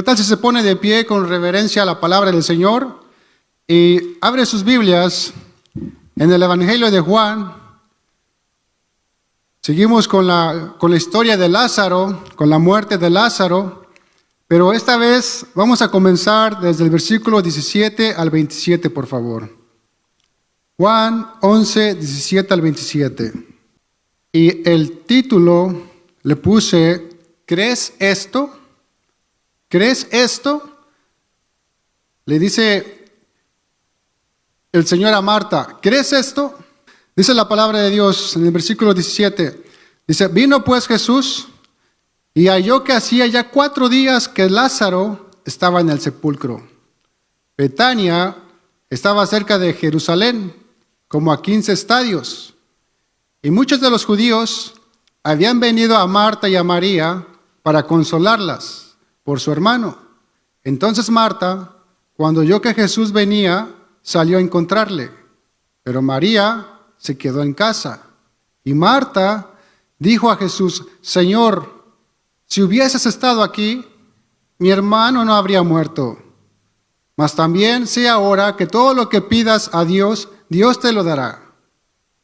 tal si se pone de pie con reverencia a la palabra del Señor y abre sus Biblias en el Evangelio de Juan? Seguimos con la historia de Lázaro, con la muerte de Lázaro, pero esta vez vamos a comenzar desde el versículo 17 al 27, por favor. Juan 11, 17 al 27. Y el título le puse, ¿crees esto? ¿Crees esto? Le dice el Señor a Marta, ¿crees esto? Dice la palabra de Dios en el versículo 17. Dice, vino pues Jesús y halló que hacía ya 4 días que Lázaro estaba en el sepulcro. Betania estaba cerca de Jerusalén, como a 15 estadios. Y muchos de los judíos habían venido a Marta y a María para consolarlas por su hermano. Entonces Marta, cuando oyó que Jesús venía, salió a encontrarle. Pero María se quedó en casa. Y Marta dijo a Jesús, Señor, si hubieses estado aquí, mi hermano no habría muerto. Mas también sé ahora que todo lo que pidas a Dios, Dios te lo dará.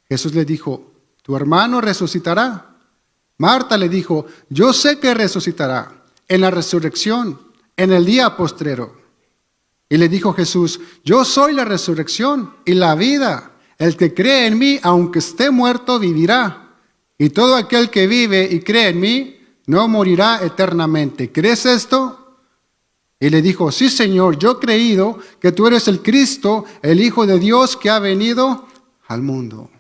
Jesús le dijo, tu hermano resucitará. Marta le dijo, yo sé que resucitará en la resurrección, en el día postrero. Y le dijo Jesús, yo soy la resurrección y la vida. El que cree en mí, aunque esté muerto, vivirá. Y todo aquel que vive y cree en mí, no morirá eternamente. ¿Crees esto? Y le dijo, sí, Señor, yo he creído que tú eres el Cristo, el Hijo de Dios que ha venido al mundo.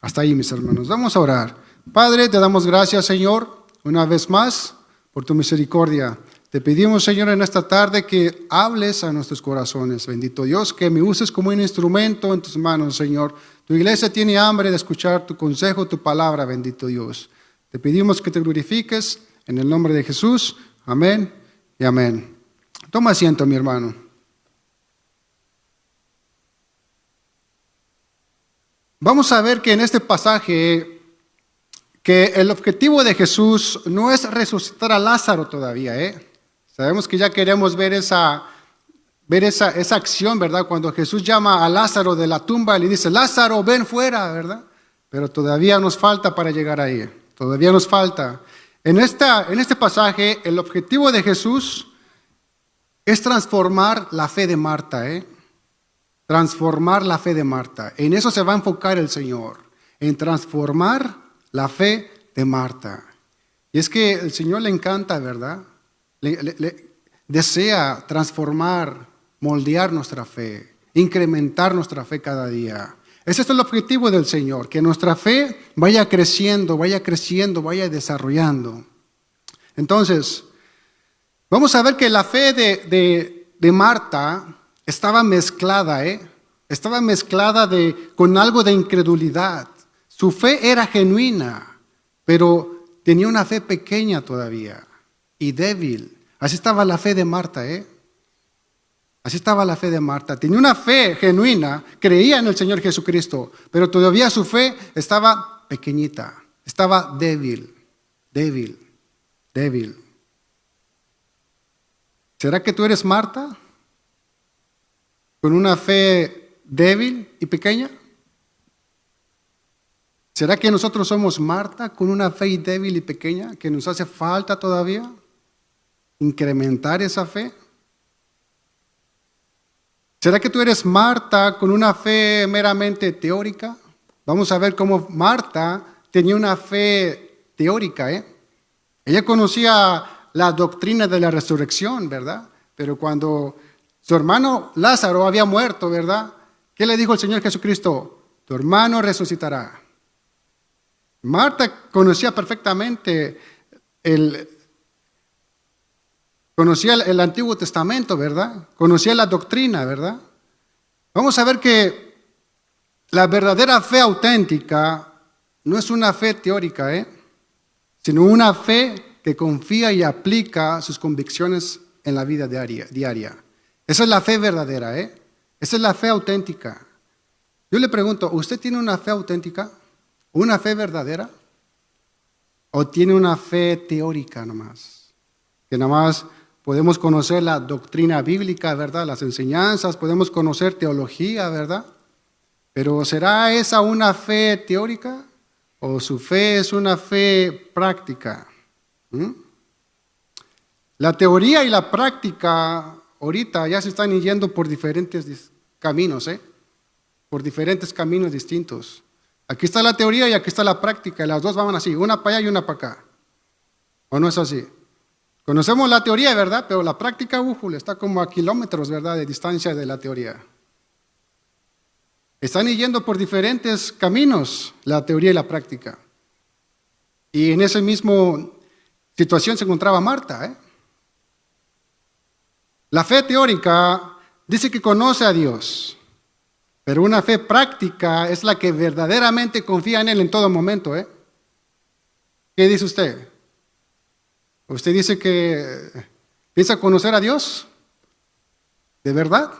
Hasta ahí, mis hermanos. Vamos a orar. Padre, te damos gracias, Señor, una vez más, por tu misericordia. Te pedimos, Señor, en esta tarde que hables a nuestros corazones. Bendito Dios, que me uses como un instrumento en tus manos, Señor. Tu iglesia tiene hambre de escuchar tu consejo, tu palabra, bendito Dios. Te pedimos que te glorifiques en el nombre de Jesús. Amén y amén. Toma asiento, mi hermano. Vamos a ver que en este pasaje que el objetivo de Jesús no es resucitar a Lázaro todavía, Sabemos que ya queremos ver esa acción, ¿verdad? Cuando Jesús llama a Lázaro de la tumba y le dice, Lázaro, ven fuera, ¿verdad? Pero todavía nos falta para llegar ahí. Todavía nos falta. En este pasaje, el objetivo de Jesús es transformar la fe de Marta, Transformar la fe de Marta. En eso se va a enfocar el Señor, en transformar la fe de Marta. Y es que el Señor le encanta, ¿verdad? Le desea transformar, moldear nuestra fe, incrementar nuestra fe cada día. Ese es el objetivo del Señor, que nuestra fe vaya creciendo, vaya desarrollando. Entonces, vamos a ver que la fe de Marta estaba mezclada, Estaba mezclada con algo de incredulidad. Su fe era genuina, pero tenía una fe pequeña todavía y débil. Así estaba la fe de Marta, Así estaba la fe de Marta. Tenía una fe genuina, creía en el Señor Jesucristo, pero todavía su fe estaba pequeñita, estaba débil. ¿Será que tú eres Marta? ¿Con una fe débil y pequeña? ¿Será que nosotros somos Marta con una fe débil y pequeña que nos hace falta todavía incrementar esa fe? ¿Será que tú eres Marta con una fe meramente teórica? Vamos a ver cómo Marta tenía una fe teórica, Ella conocía la doctrina de la resurrección, ¿verdad? Pero cuando su hermano Lázaro había muerto, ¿verdad? ¿Qué le dijo el Señor Jesucristo? Tu hermano resucitará. Marta conocía perfectamente el Antiguo Testamento, ¿verdad? Conocía la doctrina, ¿verdad? Vamos a ver que la verdadera fe auténtica no es una fe teórica, sino una fe que confía y aplica sus convicciones en la vida diaria. Esa es la fe verdadera, Esa es la fe auténtica. Yo le pregunto, ¿usted tiene una fe auténtica? ¿Una fe verdadera? ¿O tiene una fe teórica nomás? Que nomás podemos conocer la doctrina bíblica, ¿verdad? Las enseñanzas, podemos conocer teología, ¿verdad? Pero ¿será esa una fe teórica o su fe es una fe práctica? La teoría y la práctica ahorita ya se están yendo por diferentes caminos, por diferentes caminos distintos. Aquí está la teoría y aquí está la práctica, y las dos van así, una para allá y una para acá. ¿O no es así? Conocemos la teoría, ¿verdad? Pero la práctica, está como a kilómetros, ¿verdad?, de distancia de la teoría. Están yendo por diferentes caminos la teoría y la práctica. Y en esa misma situación se encontraba Marta. La fe teórica dice que conoce a Dios, pero una fe práctica es la que verdaderamente confía en Él en todo momento. ¿Qué dice usted? ¿Usted dice que piensa conocer a Dios? ¿De verdad?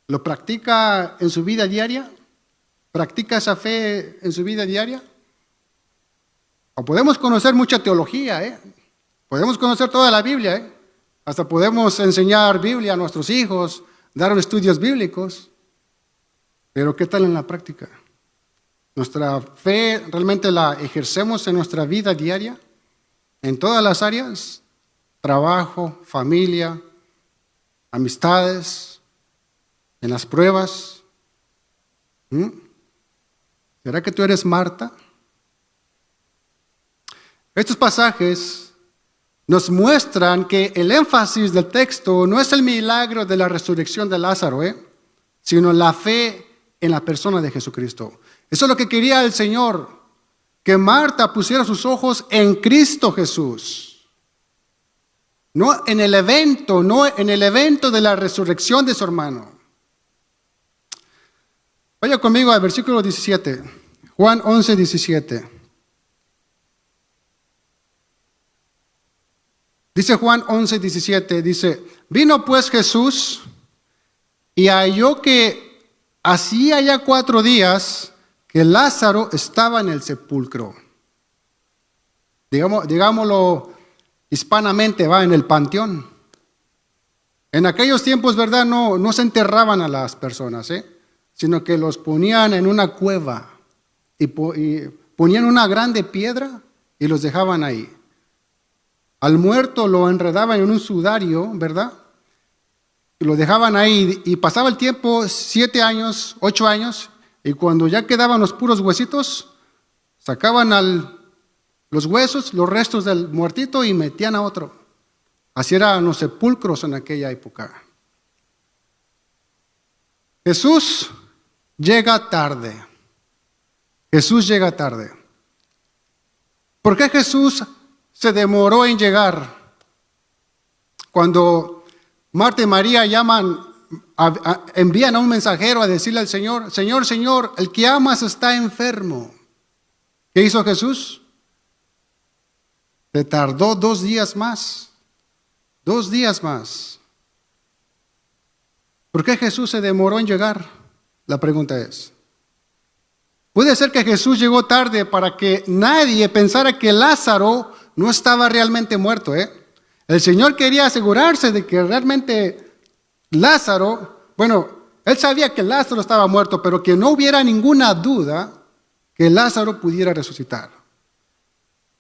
¿Lo practica en su vida diaria? ¿Practica esa fe en su vida diaria? O podemos conocer mucha teología, podemos conocer toda la Biblia, hasta podemos enseñar Biblia a nuestros hijos, dar estudios bíblicos, pero ¿qué tal en la práctica? ¿Nuestra fe realmente la ejercemos en nuestra vida diaria? En todas las áreas, trabajo, familia, amistades, en las pruebas. ¿Será que tú eres Marta? Estos pasajes nos muestran que el énfasis del texto no es el milagro de la resurrección de Lázaro, sino la fe en la persona de Jesucristo. Eso es lo que quería el Señor, que Marta pusiera sus ojos en Cristo Jesús. No en el evento de la resurrección de su hermano. Vaya conmigo al versículo 17, Juan 11, 17. Dice Juan 11, 17, dice, vino pues Jesús y halló que hacía ya 4 días que Lázaro estaba en el sepulcro. Digámoslo hispanamente, en el panteón. En aquellos tiempos, ¿verdad? No se enterraban a las personas, sino que los ponían en una cueva y ponían una grande piedra y los dejaban ahí. Al muerto lo enredaban en un sudario, ¿verdad? Y lo dejaban ahí y pasaba el tiempo, 7 años, 8 años, y cuando ya quedaban los puros huesitos, sacaban los huesos, los restos del muertito y metían a otro. Así eran los sepulcros en aquella época. Jesús llega tarde. Jesús llega tarde. ¿Por qué Jesús se demoró en llegar? Cuando Marta y María envían a un mensajero a decirle al Señor, Señor, el que amas está enfermo. ¿Qué hizo Jesús? Se tardó 2 días más. 2 días más. ¿Por qué Jesús se demoró en llegar? La pregunta es. Puede ser que Jesús llegó tarde para que nadie pensara que Lázaro no estaba realmente muerto, El Señor quería asegurarse de que realmente Lázaro, Él sabía que Lázaro estaba muerto, pero que no hubiera ninguna duda que Lázaro pudiera resucitar.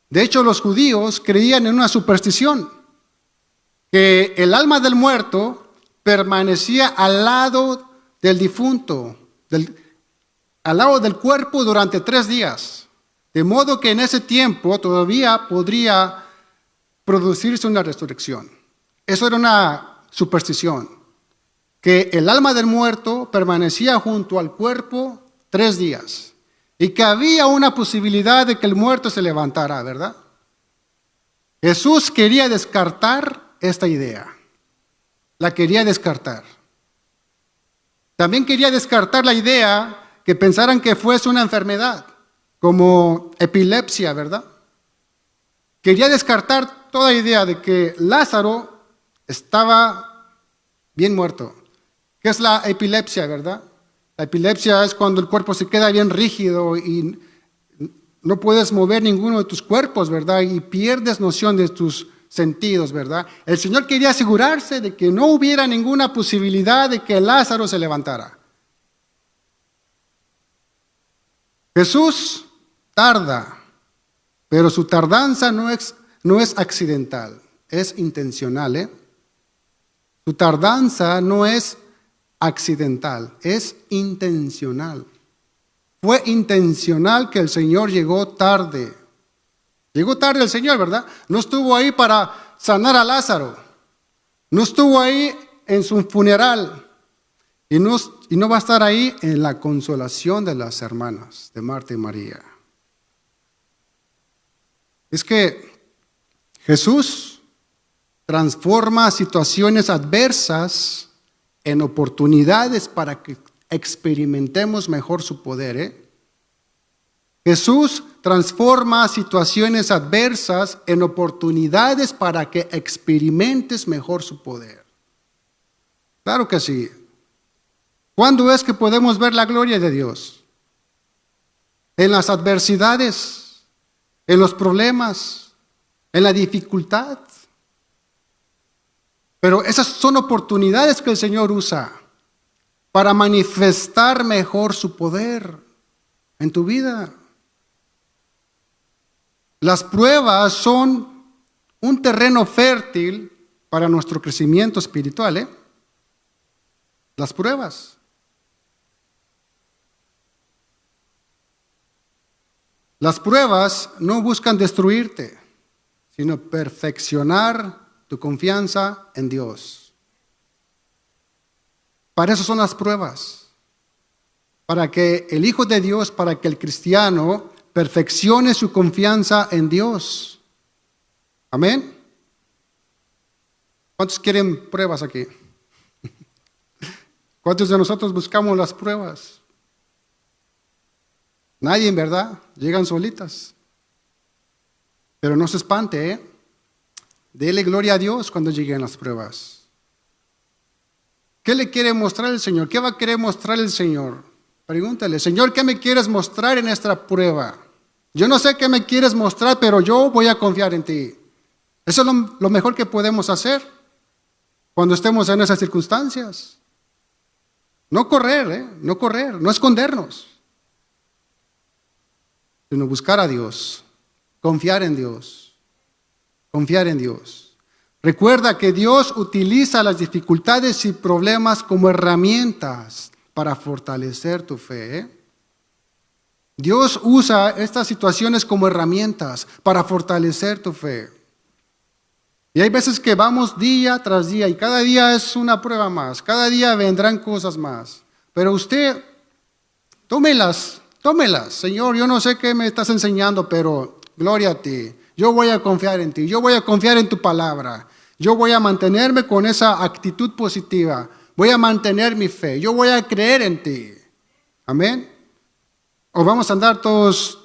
De hecho, los judíos creían en una superstición, que el alma del muerto permanecía al lado del difunto, al lado del cuerpo durante 3 días. De modo que en ese tiempo todavía podría producirse una resurrección. Eso era una superstición, que el alma del muerto permanecía junto al cuerpo 3 días y que había una posibilidad de que el muerto se levantara, ¿verdad? Jesús quería descartar esta idea. La quería descartar. También quería descartar la idea que pensaran que fuese una enfermedad, como epilepsia, ¿verdad? Quería descartar toda idea de que Lázaro estaba bien muerto. ¿Qué es la epilepsia, verdad? La epilepsia es cuando el cuerpo se queda bien rígido y no puedes mover ninguno de tus cuerpos, ¿verdad? Y pierdes noción de tus sentidos, ¿verdad? El Señor quería asegurarse de que no hubiera ninguna posibilidad de que Lázaro se levantara. Jesús tarda, pero su tardanza no es accidental, es intencional, ¿eh? Su tardanza no es accidental, es intencional. Fue intencional que el Señor llegó tarde. Llegó tarde el Señor, ¿verdad? No estuvo ahí para sanar a Lázaro. No estuvo ahí en su funeral. Y no va a estar ahí en la consolación de las hermanas, de Marta y María. Es que Jesús transforma situaciones adversas en oportunidades para que experimentemos mejor su poder, ¿eh? Jesús transforma situaciones adversas en oportunidades para que experimentes mejor su poder. Claro que sí. ¿Cuándo es que podemos ver la gloria de Dios? En las adversidades, en los problemas, en la dificultad. Pero esas son oportunidades que el Señor usa para manifestar mejor su poder en tu vida. Las pruebas son un terreno fértil para nuestro crecimiento espiritual, ¿eh? Las pruebas. Las pruebas no buscan destruirte, sino perfeccionar tu confianza en Dios. Para eso son las pruebas. Para que el Hijo de Dios, para que el cristiano perfeccione su confianza en Dios. Amén. ¿Cuántos quieren pruebas aquí? ¿Cuántos de nosotros buscamos las pruebas? Nadie, en verdad, llegan solitas. Pero no se espante, ¿eh? Dele gloria a Dios cuando lleguen las pruebas. ¿Qué le quiere mostrar el Señor? ¿Qué va a querer mostrar el Señor? Pregúntale, Señor, ¿qué me quieres mostrar en esta prueba? Yo no sé qué me quieres mostrar, pero yo voy a confiar en ti. Eso es lo mejor que podemos hacer cuando estemos en esas circunstancias. No correr, no escondernos, sino buscar a Dios, confiar en Dios, confiar en Dios. Recuerda que Dios utiliza las dificultades y problemas como herramientas para fortalecer tu fe, ¿eh? Dios usa estas situaciones como herramientas para fortalecer tu fe. Y hay veces que vamos día tras día y cada día es una prueba más, cada día vendrán cosas más. Pero usted, tómelas, Señor, yo no sé qué me estás enseñando, pero gloria a ti. Yo voy a confiar en ti, yo voy a confiar en tu palabra. Yo voy a mantenerme con esa actitud positiva. Voy a mantener mi fe, yo voy a creer en ti. Amén. O vamos a andar todos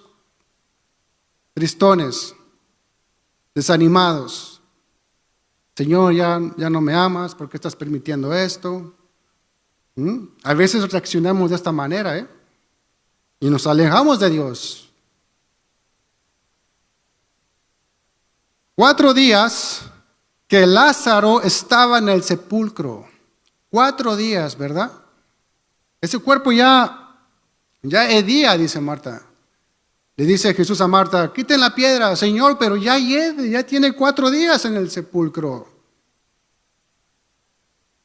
tristones, desanimados. Señor, ya no me amas, ¿por qué estás permitiendo esto? A veces reaccionamos de esta manera, ¿eh? Y nos alejamos de Dios. 4 días que Lázaro estaba en el sepulcro. 4 días, ¿verdad? Ese cuerpo ya hedía, dice Marta. Le dice Jesús a Marta, quiten la piedra, Señor, pero ya tiene 4 días en el sepulcro.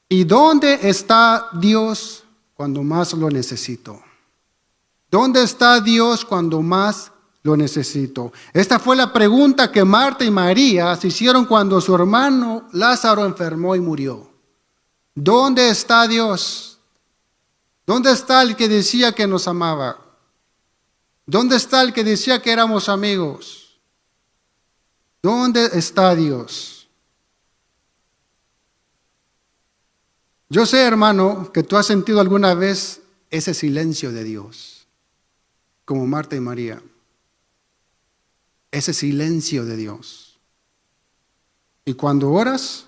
¿Y dónde está Dios cuando más lo necesito? ¿Dónde está Dios cuando más lo necesito? Esta fue la pregunta que Marta y María se hicieron cuando su hermano Lázaro enfermó y murió. ¿Dónde está Dios? ¿Dónde está el que decía que nos amaba? ¿Dónde está el que decía que éramos amigos? ¿Dónde está Dios? Yo sé, hermano, que tú has sentido alguna vez ese silencio de Dios, como Marta y María. Ese silencio de Dios. Y cuando oras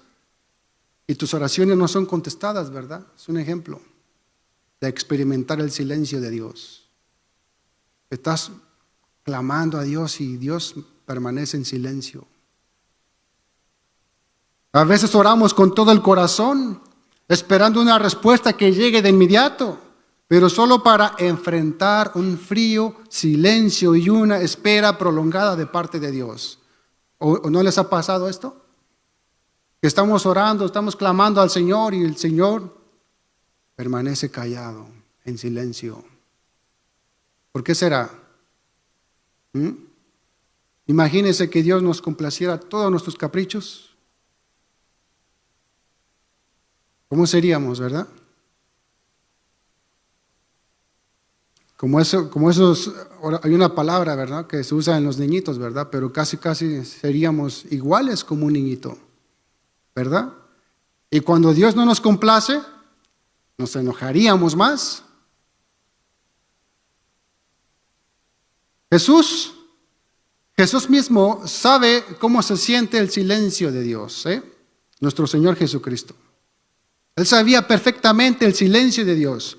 y tus oraciones no son contestadas, ¿verdad? Es un ejemplo de experimentar el silencio de Dios. Estás clamando a Dios y Dios permanece en silencio. A veces oramos con todo el corazón, esperando una respuesta que llegue de inmediato, pero solo para enfrentar un frío silencio y una espera prolongada de parte de Dios. ¿O no les ha pasado esto? Que estamos orando, estamos clamando al Señor y el Señor permanece callado, en silencio. ¿Por qué será? Imagínense que Dios nos complaciera todos nuestros caprichos. ¿Cómo seríamos, verdad? Como esos, hay una palabra, ¿verdad?, que se usa en los niñitos, ¿verdad? Pero casi seríamos iguales como un niñito, ¿verdad? Y cuando Dios no nos complace, nos enojaríamos más. Jesús mismo sabe cómo se siente el silencio de Dios, nuestro Señor Jesucristo. Él sabía perfectamente el silencio de Dios.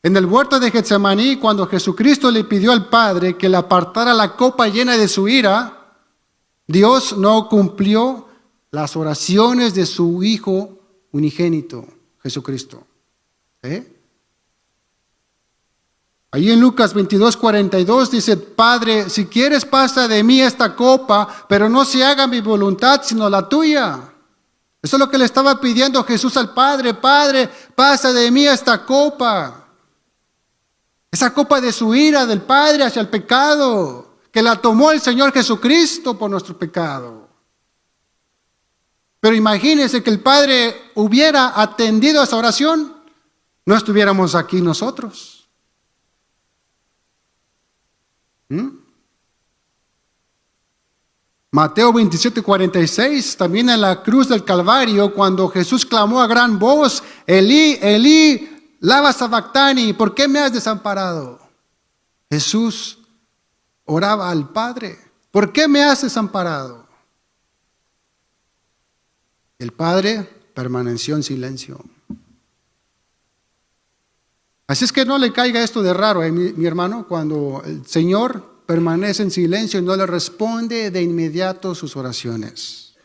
En el huerto de Getsemaní, cuando Jesucristo le pidió al Padre que le apartara la copa llena de su ira, Dios no cumplió las oraciones de su Hijo unigénito, Jesucristo. Allí en Lucas 22:42 dice: Padre, si quieres pasa de mí esta copa, pero no se haga mi voluntad sino la tuya. Eso es lo que le estaba pidiendo Jesús al Padre. Padre, pasa de mí esta copa. Esa copa de su ira del Padre hacia el pecado, que la tomó el Señor Jesucristo por nuestro pecado. Pero imagínense que el Padre hubiera atendido a esa oración, no estuviéramos aquí nosotros. Mateo 27:46, también en la cruz del Calvario, cuando Jesús clamó a gran voz: Elí, Elí, lama sabactani, ¿por qué me has desamparado? Jesús oraba al Padre: ¿por qué me has desamparado? El Padre permaneció en silencio. Así es que no le caiga esto de raro, mi hermano, cuando el Señor permanece en silencio y no le responde de inmediato sus oraciones.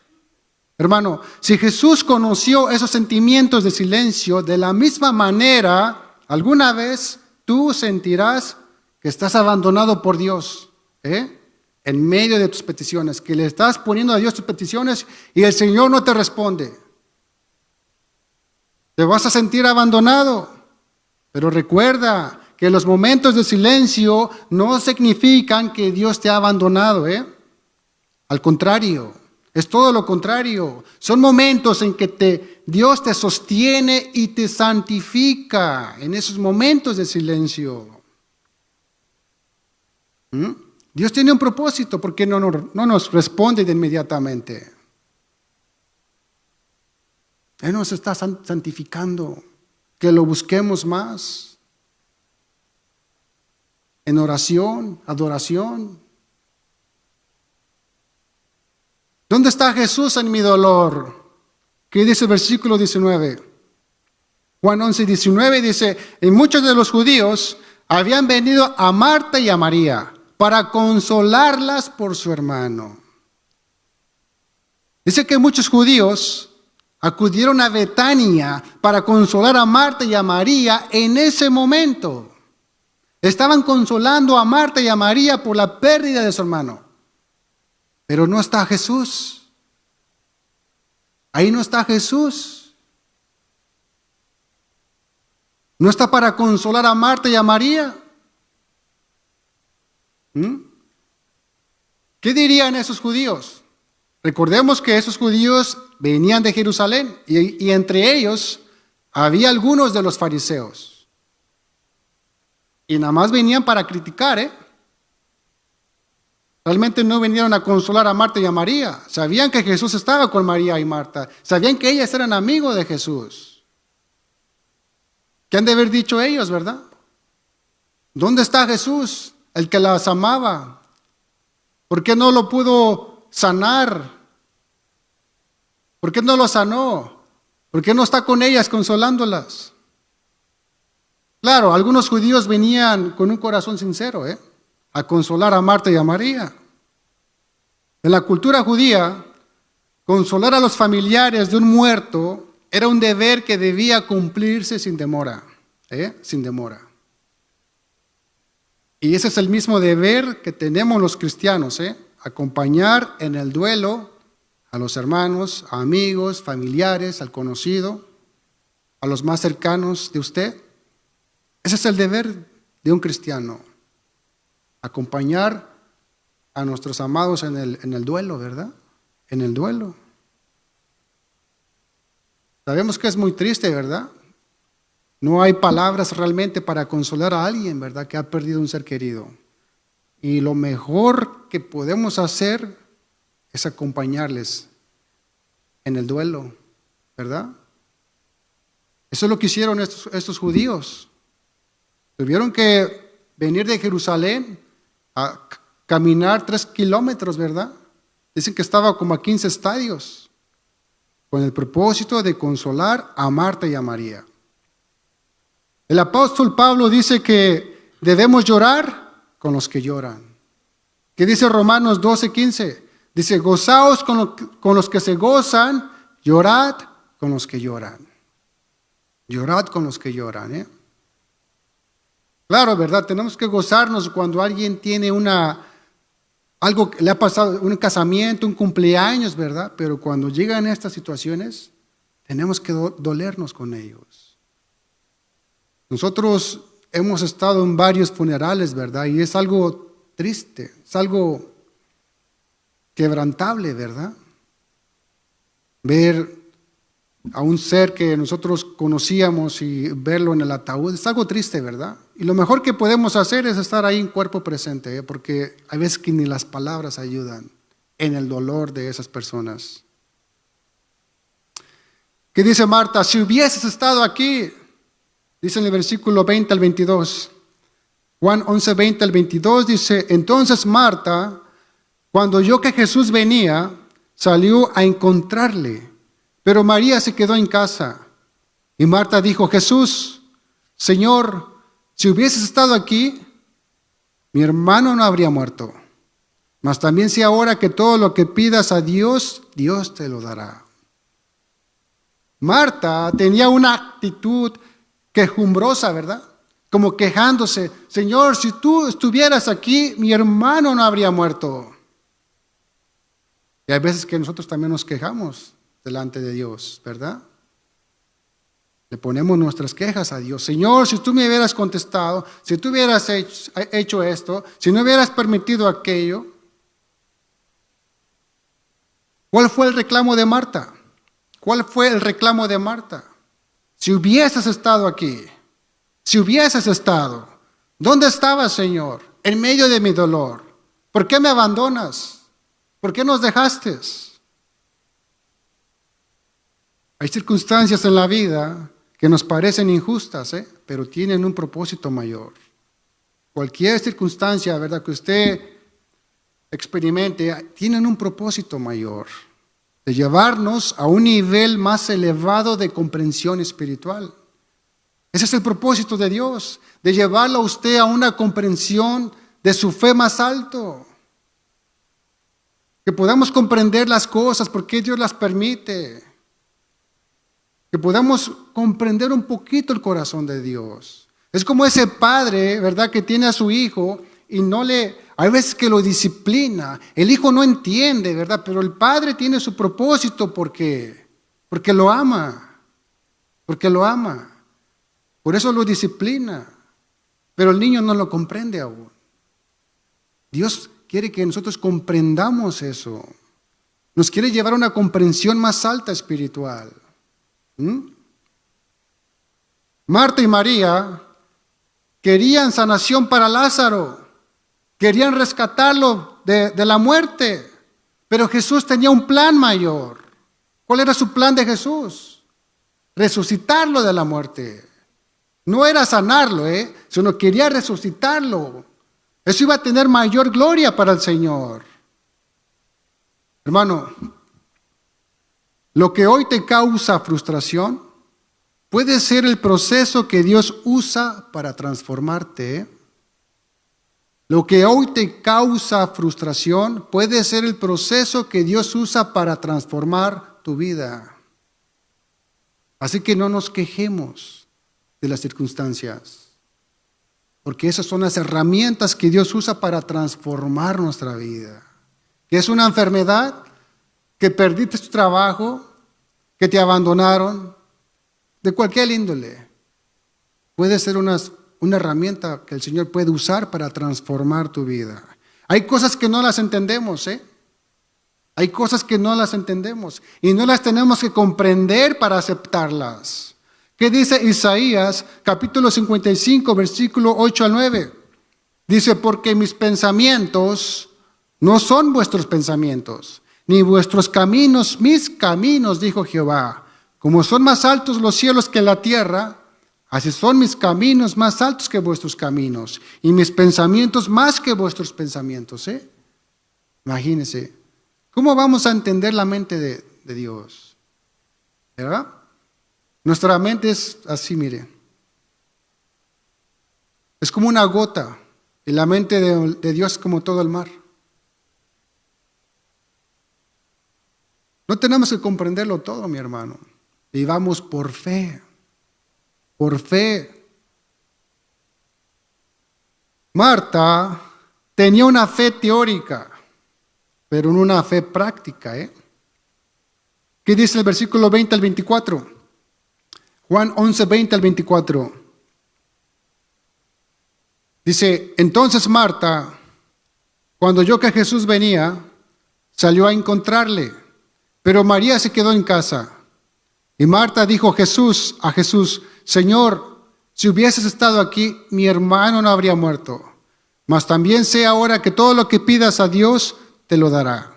Hermano, si Jesús conoció esos sentimientos de silencio, de la misma manera, alguna vez tú sentirás que estás abandonado por Dios, en medio de tus peticiones, que le estás poniendo a Dios tus peticiones y el Señor no te responde. Te vas a sentir abandonado, pero recuerda que los momentos de silencio no significan que Dios te ha abandonado, Al contrario, es todo lo contrario. Son momentos en que Dios te sostiene y te santifica en esos momentos de silencio. Dios tiene un propósito, porque no nos responde de inmediatamente. Él nos está santificando, que lo busquemos más. En oración, adoración. ¿Dónde está Jesús en mi dolor? ¿Qué dice el versículo 19? Juan 11:19 dice: y muchos de los judíos habían venido a Marta y a María para consolarlas por su hermano. Dice que muchos judíos acudieron a Betania para consolar a Marta y a María en ese momento. Estaban consolando a Marta y a María por la pérdida de su hermano. Pero no está Jesús. Ahí no está Jesús. No está para consolar a Marta y a María. ¿Qué dirían esos judíos? Recordemos que esos judíos venían de Jerusalén y entre ellos había algunos de los fariseos. Y nada más venían para criticar, Realmente no vinieron a consolar a Marta y a María. Sabían que Jesús estaba con María y Marta. Sabían que ellas eran amigos de Jesús. ¿Qué han de haber dicho ellos, verdad? ¿Dónde está Jesús, el que las amaba? ¿Por qué no lo pudo sanar? ¿Por qué no lo sanó? ¿Por qué no está con ellas consolándolas? Claro, algunos judíos venían con un corazón sincero, a consolar a Marta y a María. En la cultura judía, consolar a los familiares de un muerto era un deber que debía cumplirse sin demora, sin demora. Y ese es el mismo deber que tenemos los cristianos, acompañar en el duelo a los hermanos, a amigos, familiares, al conocido, a los más cercanos de usted. Ese es el deber de un cristiano, acompañar a nuestros amados en el duelo, ¿verdad? En el duelo. Sabemos que es muy triste, ¿verdad? No hay palabras realmente para consolar a alguien, ¿verdad?, que ha perdido un ser querido. Y lo mejor que podemos hacer es acompañarles en el duelo, ¿verdad? Eso es lo que hicieron estos judíos. Tuvieron que venir de Jerusalén a caminar 3 kilómetros, ¿verdad? Dicen que estaba como a 15 estadios, con el propósito de consolar a Marta y a María. El apóstol Pablo dice que debemos llorar con los que lloran. ¿Qué dice Romanos 12:15? Dice, gozaos con los que se gozan, llorad con los que lloran. Llorad con los que lloran, Claro, ¿verdad? Tenemos que gozarnos cuando alguien tiene algo que le ha pasado, un casamiento, un cumpleaños, ¿verdad? Pero cuando llegan estas situaciones, tenemos que dolernos con ellos. Nosotros hemos estado en varios funerales, ¿verdad? Y es algo triste, es algo quebrantable, ¿verdad? Ver a un ser que nosotros conocíamos y verlo en el ataúd, es algo triste, ¿verdad? Y lo mejor que podemos hacer es estar ahí en cuerpo presente, porque hay veces que ni las palabras ayudan en el dolor de esas personas. ¿Qué dice Marta? Si hubieses estado aquí, dice en el versículo 20 al 22, Juan 11, 20 al 22, dice, entonces Marta, cuando oyó que Jesús venía, salió a encontrarle, pero María se quedó en casa. Y Marta dijo, Jesús, Señor, si hubieses estado aquí, mi hermano no habría muerto. Mas también sé ahora que todo lo que pidas a Dios, Dios te lo dará. Marta tenía una actitud quejumbrosa, ¿verdad? Como quejándose, Señor, si tú estuvieras aquí, mi hermano no habría muerto. Y hay veces que nosotros también nos quejamos delante de Dios, ¿verdad? Le ponemos nuestras quejas a Dios. Señor, si tú me hubieras contestado, si tú hubieras hecho esto, si no hubieras permitido aquello. ¿Cuál fue el reclamo de Marta? ¿Cuál fue el reclamo de Marta? Si hubieses estado aquí, si hubieses estado, ¿dónde estabas, Señor? En medio de mi dolor. ¿Por qué me abandonas? ¿Por qué nos dejaste? Hay circunstancias en la vida que nos parecen injustas, pero tienen un propósito mayor. Cualquier circunstancia, ¿verdad?, que usted experimente, tienen un propósito mayor, de llevarnos a un nivel más elevado de comprensión espiritual. Ese es el propósito de Dios, de llevarlo a usted a una comprensión de su fe más alto. Que podamos comprender las cosas, por qué Dios las permite. Que podamos comprender un poquito el corazón de Dios. Es como ese padre, ¿verdad?, que tiene a su hijo y hay veces que lo disciplina. El hijo no entiende, ¿verdad? Pero el padre tiene su propósito porque lo ama. Porque lo ama. Por eso lo disciplina. Pero el niño no lo comprende aún. Dios quiere que nosotros comprendamos eso. Nos quiere llevar a una comprensión más alta espiritual. Marta y María querían sanación para Lázaro, querían rescatarlo de la muerte, pero Jesús tenía un plan mayor. ¿Cuál era su plan de Jesús? Resucitarlo de la muerte. No era sanarlo, sino quería resucitarlo. Eso iba a tener mayor gloria para el Señor. Hermano, lo que hoy te causa frustración puede ser el proceso que Dios usa para transformarte. Lo que hoy te causa frustración puede ser el proceso que Dios usa para transformar tu vida. Así que no nos quejemos de las circunstancias, porque esas son las herramientas que Dios usa para transformar nuestra vida. Que es una enfermedad, que perdiste tu trabajo, que te abandonaron, de cualquier índole. Puede ser una herramienta que el Señor puede usar para transformar tu vida. Hay cosas que no las entendemos, Hay cosas que no las entendemos y no las tenemos que comprender para aceptarlas. ¿Qué dice Isaías, capítulo 55, versículo 8 al 9? Dice, porque mis pensamientos no son vuestros pensamientos, ni vuestros caminos mis caminos, dijo Jehová. Como son más altos los cielos que la tierra, así son mis caminos más altos que vuestros caminos, y mis pensamientos más que vuestros pensamientos. Imagínense, ¿cómo vamos a entender la mente de Dios? ¿Verdad? Nuestra mente es así, mire. Es como una gota, y la mente de Dios es como todo el mar. No tenemos que comprenderlo todo, mi hermano. Vivamos por fe. Por fe. Marta tenía una fe teórica, pero no una fe práctica. ¿Qué dice el versículo 20 al 24? Juan 11, 20 al 24. Dice, entonces Marta, cuando oyó que Jesús venía, salió a encontrarle, pero María se quedó en casa. Y Marta dijo a Jesús, Señor, si hubieses estado aquí, mi hermano no habría muerto. Mas también sé ahora que todo lo que pidas a Dios te lo dará.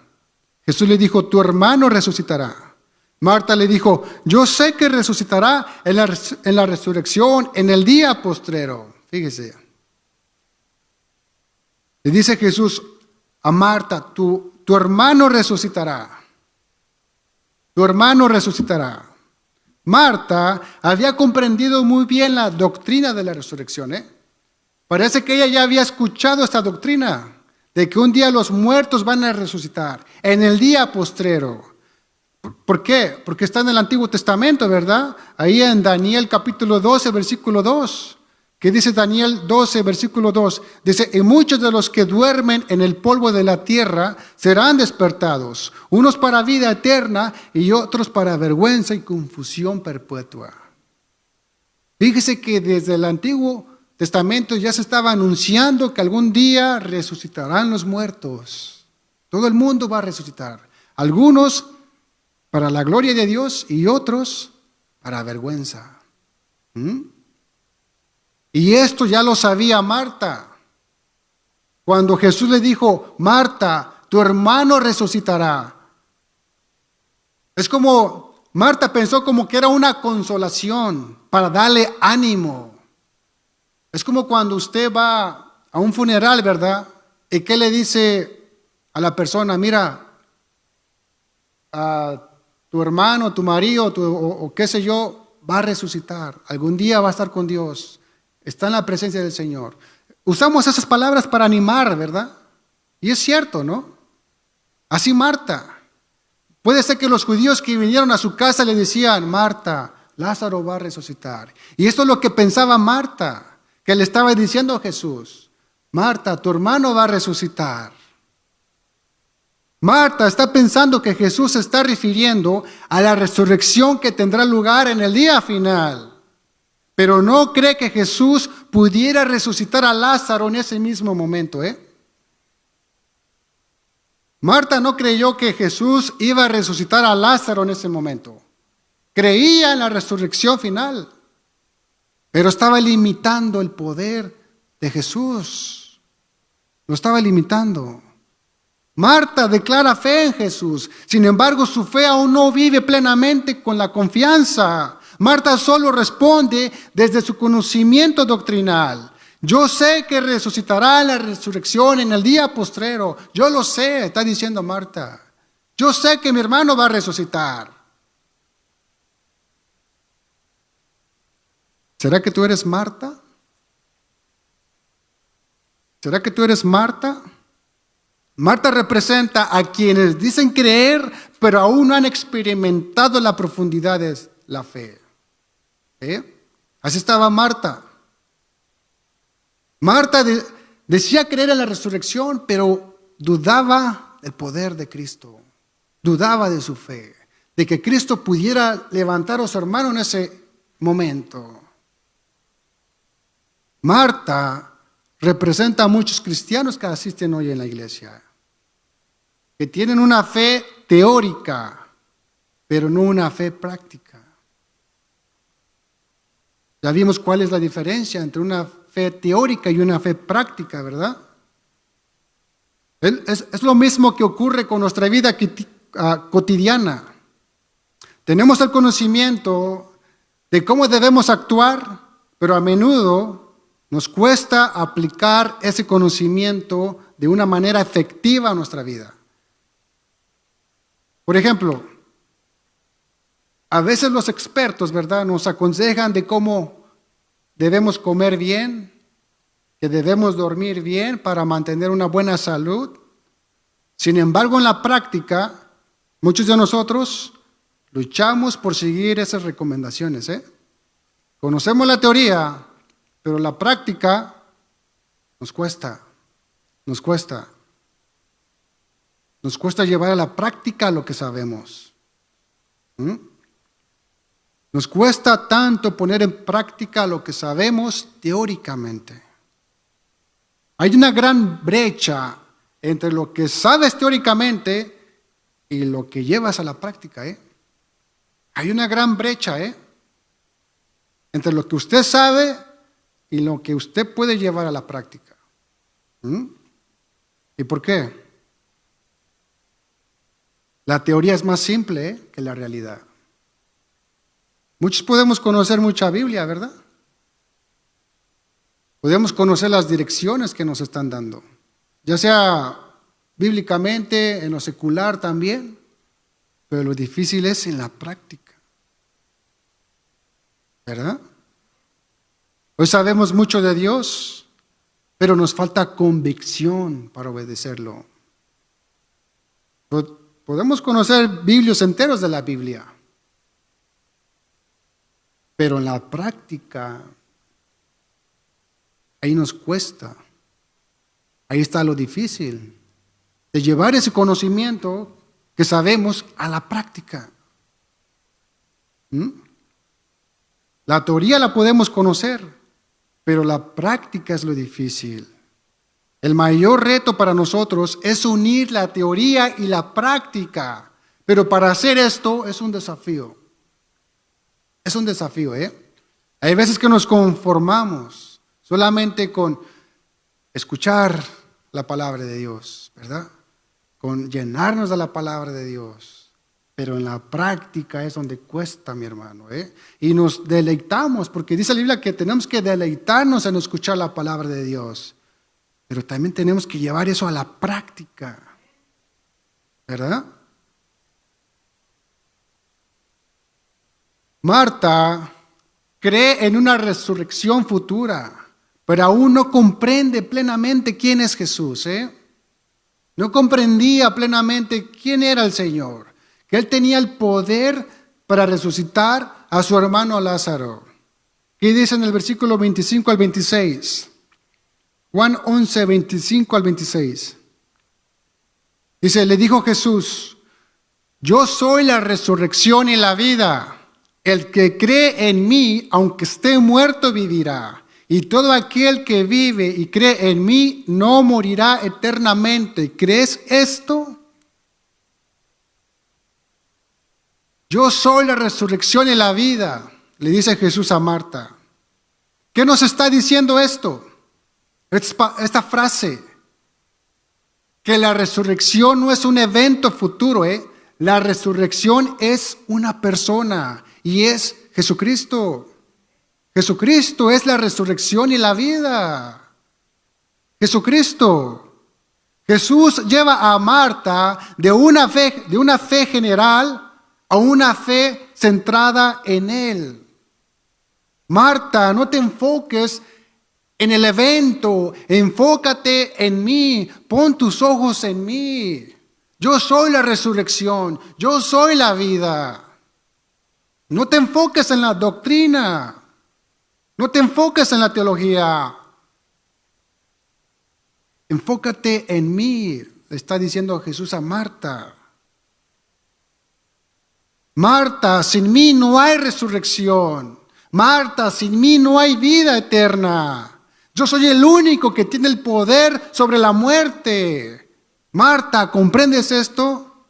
Jesús le dijo, tu hermano resucitará. Marta le dijo, yo sé que resucitará en la resurrección, en el día postrero. Fíjese. Le dice Jesús a Marta, tu hermano resucitará. Tu hermano resucitará. Marta había comprendido muy bien la doctrina de la resurrección. Parece que ella ya había escuchado esta doctrina de que un día los muertos van a resucitar en el día postrero. ¿Por qué? Porque está en el Antiguo Testamento, ¿verdad? Ahí en Daniel capítulo 12, versículo 2. ¿Qué dice Daniel 12, versículo 2? Dice, y muchos de los que duermen en el polvo de la tierra serán despertados, unos para vida eterna y otros para vergüenza y confusión perpetua. Fíjese que desde el Antiguo Testamento ya se estaba anunciando que algún día resucitarán los muertos. Todo el mundo va a resucitar. Algunos para la gloria de Dios y otros para vergüenza. Y esto ya lo sabía Marta. Cuando Jesús le dijo, Marta, tu hermano resucitará. Es como, Marta pensó como que era una consolación para darle ánimo. Es como cuando usted va a un funeral, ¿verdad? ¿Y qué le dice a la persona? Mira, a tu hermano, tu marido o qué sé yo, va a resucitar. Algún día va a estar con Dios. Está en la presencia del Señor. Usamos esas palabras para animar, ¿verdad? Y es cierto, ¿no? Así Marta. Puede ser que los judíos que vinieron a su casa le decían, Marta, Lázaro va a resucitar. Y esto es lo que pensaba Marta, que le estaba diciendo a Jesús. Marta, tu hermano va a resucitar. Marta está pensando que Jesús se está refiriendo a la resurrección que tendrá lugar en el día final. Pero no cree que Jesús pudiera resucitar a Lázaro en ese mismo momento. Marta no creyó que Jesús iba a resucitar a Lázaro en ese momento. Creía en la resurrección final, pero estaba limitando el poder de Jesús. Lo estaba limitando. Marta declara fe en Jesús, sin embargo su fe aún no vive plenamente con la confianza. Marta solo responde desde su conocimiento doctrinal. Yo sé que resucitará la resurrección en el día postrero. Yo lo sé, está diciendo Marta. Yo sé que mi hermano va a resucitar. ¿Será que tú eres Marta? ¿Será que tú eres Marta? Marta representa a quienes dicen creer, pero aún no han experimentado la profundidad de la fe. Así estaba Marta. Marta decía creer en la resurrección, pero dudaba del poder de Cristo. Dudaba de su fe, de que Cristo pudiera levantar a su hermano en ese momento. Marta representa a muchos cristianos que asisten hoy en la iglesia, que tienen una fe teórica, pero no una fe práctica. Ya vimos cuál es la diferencia entre una fe teórica y una fe práctica, ¿verdad? Es lo mismo que ocurre con nuestra vida cotidiana. Tenemos el conocimiento de cómo debemos actuar, pero a menudo nos cuesta aplicar ese conocimiento de una manera efectiva a nuestra vida. Por ejemplo, a veces los expertos, ¿verdad?, nos aconsejan de cómo debemos comer bien, que debemos dormir bien para mantener una buena salud. Sin embargo, en la práctica, muchos de nosotros luchamos por seguir esas recomendaciones. Conocemos la teoría, pero la práctica nos cuesta. Nos cuesta llevar a la práctica lo que sabemos. Nos cuesta tanto poner en práctica lo que sabemos teóricamente. Hay una gran brecha entre lo que sabes teóricamente y lo que llevas a la práctica. Hay una gran brecha entre lo que usted sabe y lo que usted puede llevar a la práctica. ¿Y por qué? La teoría es más simple que la realidad. Muchos podemos conocer mucha Biblia, ¿verdad? Podemos conocer las direcciones que nos están dando, ya sea bíblicamente, en lo secular también, pero lo difícil es en la práctica, ¿verdad? Hoy sabemos mucho de Dios, pero nos falta convicción para obedecerlo. Podemos conocer biblios enteros de la Biblia, pero en la práctica, ahí nos cuesta. Ahí está lo difícil, de llevar ese conocimiento que sabemos a la práctica. La teoría la podemos conocer, pero la práctica es lo difícil. El mayor reto para nosotros es unir la teoría y la práctica, pero para hacer esto es un desafío. Es un desafío, Hay veces que nos conformamos solamente con escuchar la palabra de Dios, ¿verdad? Con llenarnos de la palabra de Dios. Pero en la práctica es donde cuesta, mi hermano, Y nos deleitamos, porque dice la Biblia que tenemos que deleitarnos en escuchar la palabra de Dios. Pero también tenemos que llevar eso a la práctica, ¿verdad? Marta cree en una resurrección futura, pero aún no comprende plenamente quién es Jesús. No comprendía plenamente quién era el Señor, que Él tenía el poder para resucitar a su hermano Lázaro. ¿Qué dice en el versículo 25 al 26? Juan 11, 25 al 26. Dice, le dijo Jesús, yo soy la resurrección y la vida. El que cree en mí, aunque esté muerto, vivirá. Y todo aquel que vive y cree en mí, no morirá eternamente. ¿Crees esto? Yo soy la resurrección y la vida, le dice Jesús a Marta. ¿Qué nos está diciendo esto? Esta frase, que la resurrección no es un evento futuro, La resurrección es una persona y es Jesucristo. Jesucristo es la resurrección y la vida. Jesucristo. Jesús lleva a Marta de una fe general a una fe centrada en Él. Marta, no te enfoques en el evento, enfócate en mí, pon tus ojos en mí. Yo soy la resurrección, yo soy la vida. No te enfoques en la doctrina, no te enfoques en la teología. Enfócate en mí, le está diciendo Jesús a Marta. Marta, sin mí no hay resurrección. Marta, sin mí no hay vida eterna. Yo soy el único que tiene el poder sobre la muerte. Marta, ¿comprendes esto?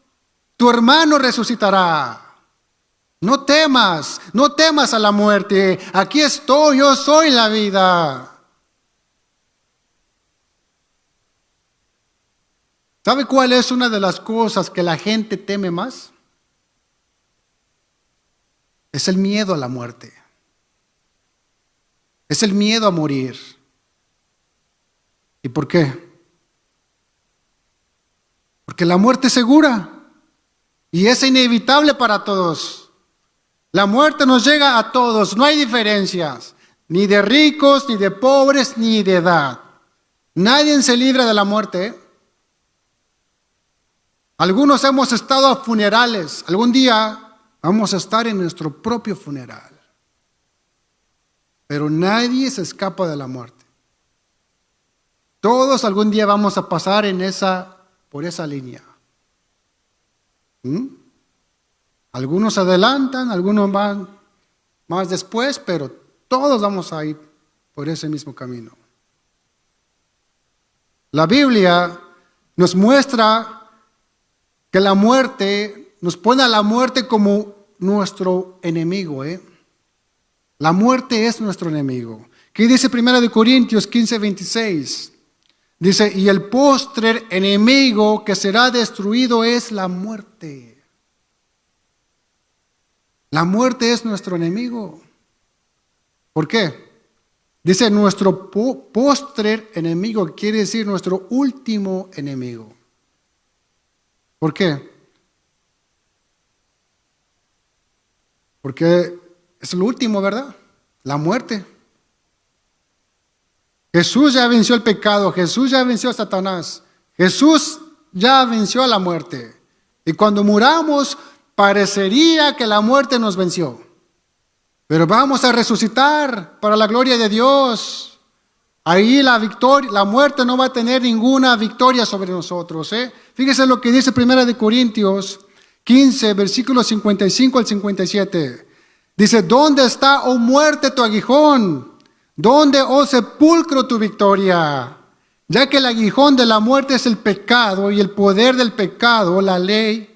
Tu hermano resucitará. No temas, no temas a la muerte. Aquí estoy, yo soy la vida. ¿Sabe cuál es una de las cosas que la gente teme más? Es el miedo a la muerte. Es el miedo a morir. ¿Y por qué? Porque la muerte es segura y es inevitable para todos. La muerte nos llega a todos, no hay diferencias, ni de ricos, ni de pobres, ni de edad. Nadie se libra de la muerte, ¿eh? Algunos hemos estado a funerales, algún día vamos a estar en nuestro propio funeral. Pero nadie se escapa de la muerte. Todos algún día vamos a pasar por esa línea. Algunos adelantan, algunos van más después, pero todos vamos a ir por ese mismo camino. La Biblia nos muestra que la muerte, nos pone a la muerte como nuestro enemigo. La muerte es nuestro enemigo. ¿Qué dice 1 Corintios 15:26? Dice, y el postrer enemigo que será destruido es la muerte. La muerte es nuestro enemigo. ¿Por qué? Dice nuestro postrer enemigo, quiere decir nuestro último enemigo. ¿Por qué? Porque es lo último, ¿verdad? La muerte. Jesús ya venció el pecado, Jesús ya venció a Satanás, Jesús ya venció a la muerte. Y cuando muramos, parecería que la muerte nos venció. Pero vamos a resucitar para la gloria de Dios. Ahí la muerte no va a tener ninguna victoria sobre nosotros. Fíjese lo que dice 1 Corintios 15, versículos 55 al 57. Dice, ¿dónde está, oh muerte, tu aguijón? ¿Dónde, oh sepulcro, tu victoria? Ya que el aguijón de la muerte es el pecado y el poder del pecado, la ley.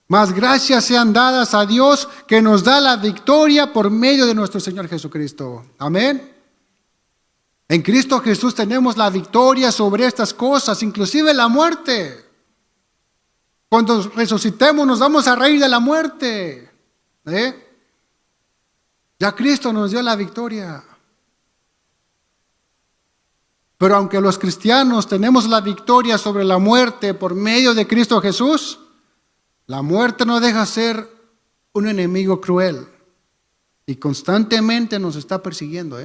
Mas gracias sean dadas a Dios que nos da la victoria por medio de nuestro Señor Jesucristo. Amén. En Cristo Jesús tenemos la victoria sobre estas cosas, inclusive la muerte. Cuando resucitemos nos vamos a reír de la muerte. Ya Cristo nos dio la victoria. Pero aunque los cristianos tenemos la victoria sobre la muerte por medio de Cristo Jesús, la muerte no deja de ser un enemigo cruel y constantemente nos está persiguiendo.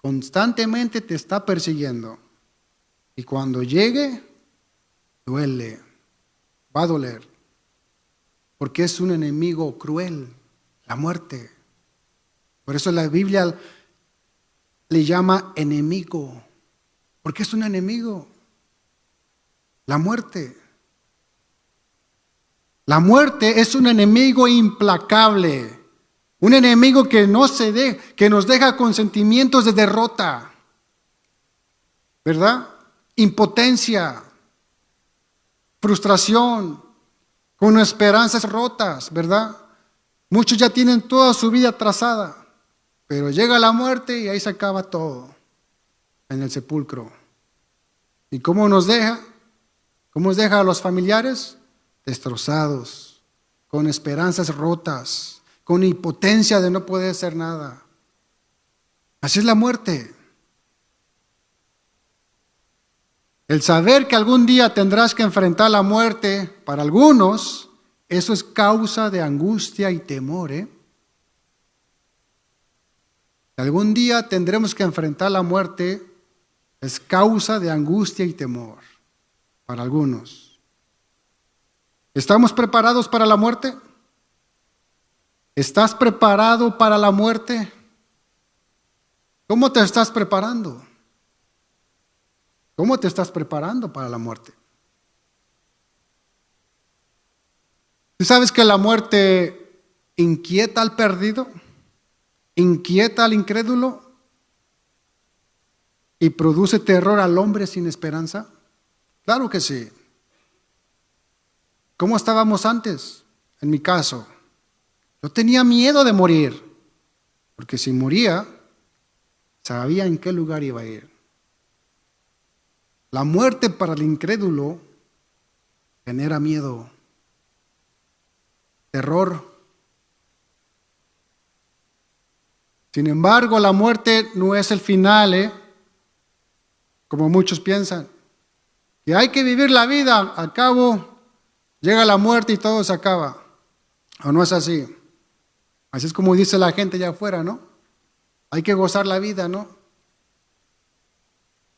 Constantemente te está persiguiendo. Y cuando llegue, duele, va a doler. Porque es un enemigo cruel, la muerte. Por eso la Biblia le llama enemigo. Porque es un enemigo. La muerte. La muerte es un enemigo implacable. Un enemigo que que nos deja con sentimientos de derrota, ¿verdad? Impotencia, frustración, con esperanzas rotas, ¿verdad? Muchos ya tienen toda su vida trazada, pero llega la muerte y ahí se acaba todo, en el sepulcro. ¿Y cómo nos deja? ¿Cómo nos deja a los familiares? Destrozados, con esperanzas rotas, con impotencia de no poder hacer nada. Así es la muerte. El saber que algún día tendrás que enfrentar la muerte, para algunos, eso es causa de angustia y temor. Algún día tendremos que enfrentar la muerte, Es causa de angustia y temor para algunos. ¿Estamos preparados para la muerte? ¿Estás preparado para la muerte? ¿Cómo te estás preparando? ¿Cómo te estás preparando para la muerte? ¿Tú sabes que la muerte inquieta al perdido? ¿Inquieta al incrédulo? ¿Y produce terror al hombre sin esperanza? Claro que sí. ¿Cómo estábamos antes? En mi caso, yo tenía miedo de morir, porque si moría, sabía en qué lugar iba a ir. La muerte para el incrédulo genera miedo, terror. Sin embargo, la muerte no es el final, como muchos piensan. Que hay que vivir la vida, al cabo llega la muerte y todo se acaba. ¿O no es así? Así es como dice la gente allá afuera, ¿no? Hay que gozar la vida, ¿no?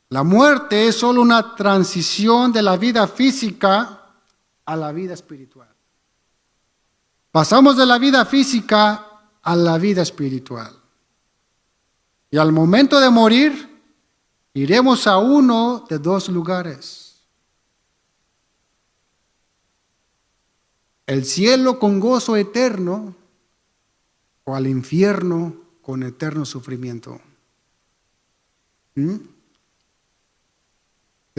La muerte es solo una transición de la vida física a la vida espiritual. Pasamos de la vida física a la vida espiritual. Y al momento de morir, iremos a uno de dos lugares. El cielo con gozo eterno o al infierno con eterno sufrimiento. De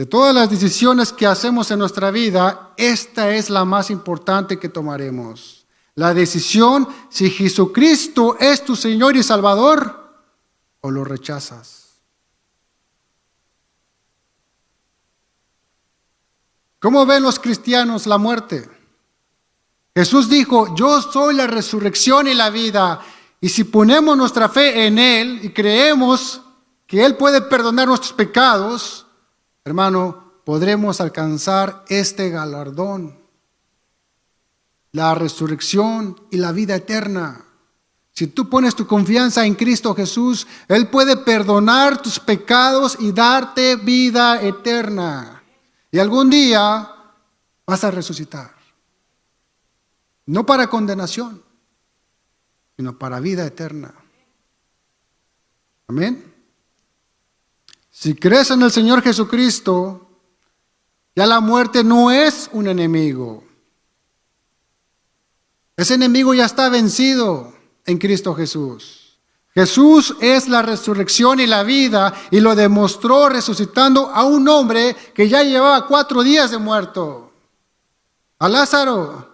todas las decisiones que hacemos en nuestra vida, esta es la más importante que tomaremos. La decisión si Jesucristo es tu Señor y Salvador o lo rechazas. ¿Cómo ven los cristianos la muerte? Jesús dijo, yo soy la resurrección y la vida. Y si ponemos nuestra fe en Él y creemos que Él puede perdonar nuestros pecados, hermano, podremos alcanzar este galardón, la resurrección y la vida eterna. Si tú pones tu confianza en Cristo Jesús, Él puede perdonar tus pecados y darte vida eterna. Y algún día vas a resucitar. No para condenación, sino para vida eterna. Amén. Si crees en el Señor Jesucristo, ya la muerte no es un enemigo. Ese enemigo ya está vencido en Cristo Jesús. Jesús es la resurrección y la vida y lo demostró resucitando a un hombre que ya llevaba 4 días de muerto, a Lázaro.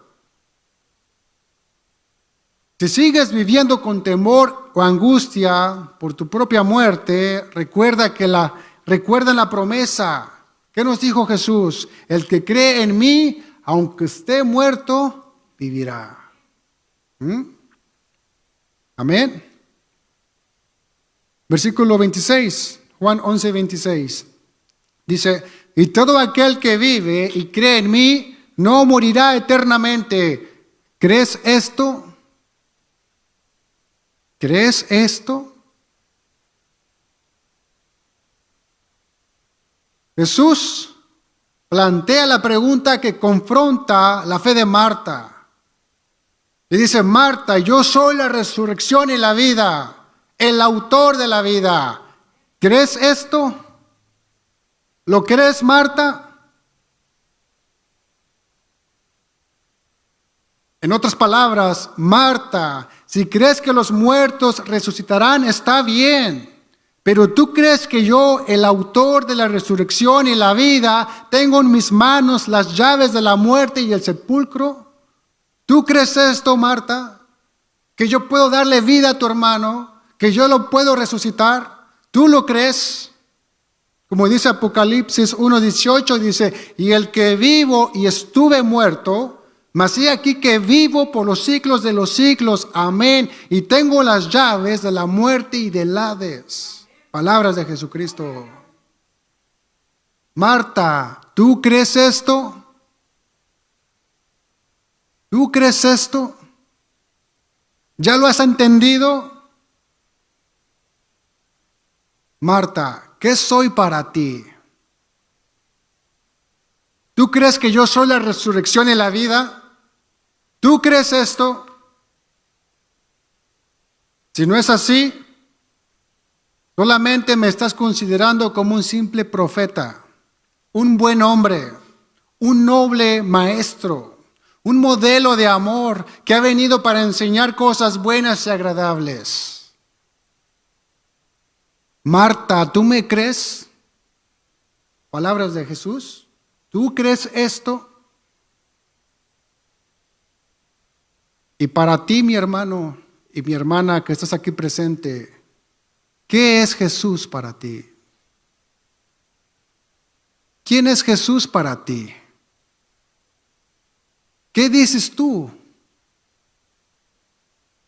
Si sigues viviendo con temor o angustia por tu propia muerte, recuerda la promesa. ¿Qué nos dijo Jesús? El que cree en mí, aunque esté muerto, vivirá. Amén. Versículo 26, Juan 11, 26. Dice, y todo aquel que vive y cree en mí, no morirá eternamente. ¿Crees esto? ¿Crees esto? Jesús plantea la pregunta que confronta la fe de Marta. Le dice, Marta, yo soy la resurrección y la vida, el autor de la vida. ¿Crees esto? ¿Lo crees, Marta? En otras palabras, Marta, si crees que los muertos resucitarán, está bien. Pero tú crees que yo, el autor de la resurrección y la vida, tengo en mis manos las llaves de la muerte y el sepulcro. ¿Tú crees esto, Marta? Que yo puedo darle vida a tu hermano, que yo lo puedo resucitar. ¿Tú lo crees? Como dice Apocalipsis 1:18, dice, y el que vivo y estuve muerto, mas he aquí que vivo por los siglos de los siglos, amén, y tengo las llaves de la muerte y del Hades. Palabras de Jesucristo. Marta, ¿tú crees esto? ¿Tú crees esto? ¿Ya lo has entendido? Marta, ¿qué soy para ti? ¿Tú crees que yo soy la resurrección y la vida? ¿Tú crees esto? Si no es así, solamente me estás considerando como un simple profeta, un buen hombre, un noble maestro, un modelo de amor que ha venido para enseñar cosas buenas y agradables. Marta, ¿tú me crees? Palabras de Jesús. ¿Tú crees esto? Y para ti, mi hermano y mi hermana que estás aquí presente, ¿qué es Jesús para ti? ¿Quién es Jesús para ti? ¿Qué dices tú?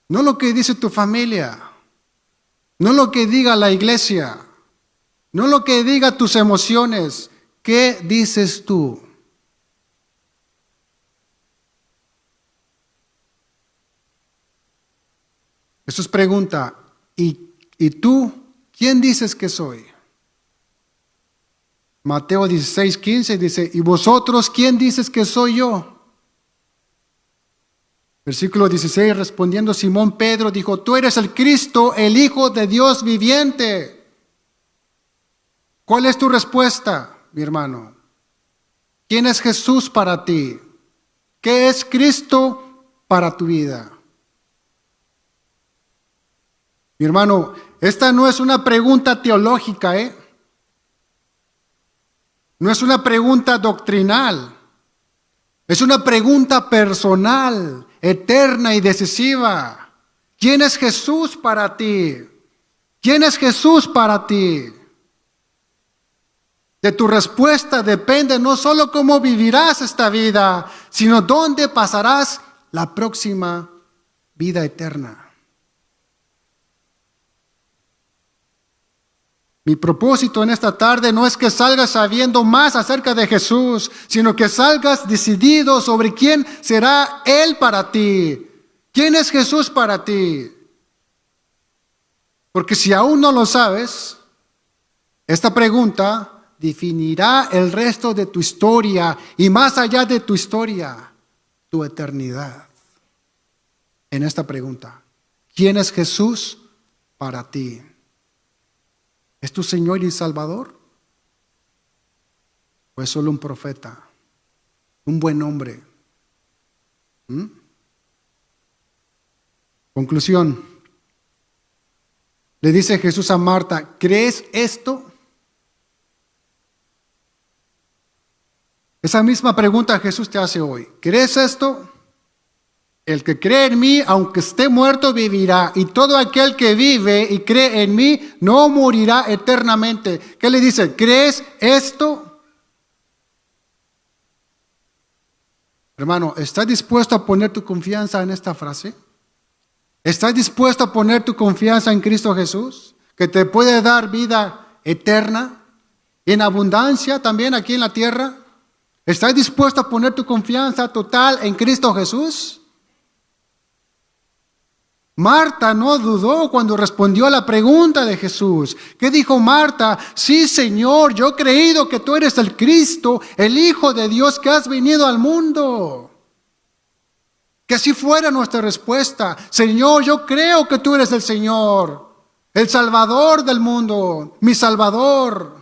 No lo que dice tu familia, no lo que diga la iglesia, no lo que diga tus emociones. ¿Qué dices tú? Jesús pregunta, ¿y tú quién dices que soy? Mateo 16:15 dice, ¿y vosotros quién dices que soy yo? Versículo 16, respondiendo Simón Pedro, dijo, tú eres el Cristo, el Hijo de Dios viviente. ¿Cuál es tu respuesta, mi hermano? ¿Quién es Jesús para ti? ¿Qué es Cristo para tu vida? Mi hermano, esta no es una pregunta teológica, No es una pregunta doctrinal. Es una pregunta personal, eterna y decisiva. ¿Quién es Jesús para ti? ¿Quién es Jesús para ti? De tu respuesta depende no solo cómo vivirás esta vida, sino dónde pasarás la próxima vida eterna. Mi propósito en esta tarde no es que salgas sabiendo más acerca de Jesús, sino que salgas decidido sobre quién será Él para ti. ¿Quién es Jesús para ti? Porque si aún no lo sabes, esta pregunta definirá el resto de tu historia y más allá de tu historia, tu eternidad. En esta pregunta, ¿quién es Jesús para ti? ¿Es tu Señor y Salvador? ¿O es solo un profeta? ¿Un buen hombre? Conclusión. Le dice Jesús a Marta, ¿crees esto? Esa misma pregunta Jesús te hace hoy. ¿Crees esto? El que cree en mí, aunque esté muerto, vivirá. Y todo aquel que vive y cree en mí, no morirá eternamente. ¿Qué le dice? ¿Crees esto? Hermano, ¿estás dispuesto a poner tu confianza en esta frase? ¿Estás dispuesto a poner tu confianza en Cristo Jesús? Que te puede dar vida eterna, en abundancia también aquí en la tierra. ¿Estás dispuesto a poner tu confianza total en Cristo Jesús? Marta no dudó cuando respondió a la pregunta de Jesús. ¿Qué dijo Marta? Sí, Señor, yo he creído que tú eres el Cristo, el Hijo de Dios que has venido al mundo. Que así fuera nuestra respuesta. Señor, yo creo que tú eres el Señor, el Salvador del mundo, mi Salvador.